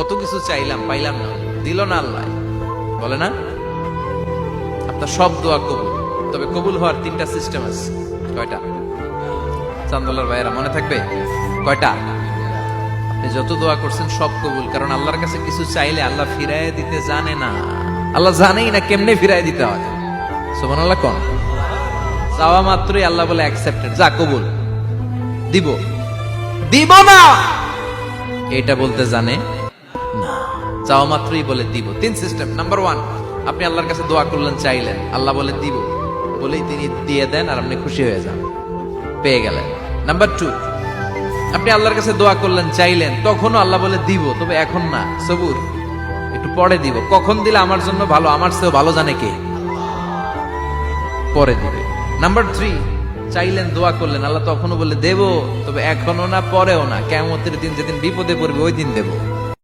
কত কিছু চাইলাম, পাইলাম না, দিল না আল্লাহ, বলে না? আপনার সব দোয়া কবুল, তবে কবুল হওয়ার 3টা সিস্টেম আছে। কয়টা? চান্দোলার ভাইয়েরা মনে থাকবে? কয়টা? আপনি যত দোয়া করছেন সব কবুল, কারণ আল্লাহর কাছে কিছু চাইলে আল্লাহ ফিরায় দিতে জানে না। আল্লাহ জানেই না কেমনে ফিরায় দিতে হয়। সুবহানাল্লাহ কোন? চাওয়া মাত্রই আল্লাহ বলে অ্যাকসেপ্টেড, যা কবুল, দিব দিব না এটা বলতে জানে না, চাওয়া মাত্রই বলে দিব। 3 সিস্টেম। নাম্বার 1, আপনি আল্লাহর কাছে দোয়া করলেন, চাইলেন, আল্লাহ বলে দিব, বলেই তিনি দিয়ে দেন আর আপনি খুশি হয়ে যান, পেয়ে গেলেন। নাম্বার 2, আপনি আল্লাহর কাছে দোয়া করলেন, চাইলেন, তখনও আল্লাহ বলে দিব, তবে এখন না, সবুর, একটু পরে দিব। কখন দিলে আমার জন্য ভালো, আমার চেয়েও ভালো জানে কে, পরে দিবে। নাম্বার 3, চাইলেন, দোয়া করলেন, আল্লাহ তখনও বলে দেব, তবে এখনো না, পরেও না, কিয়ামতের দিন যেদিন বিপদে পড়বে ওই দিন দেব।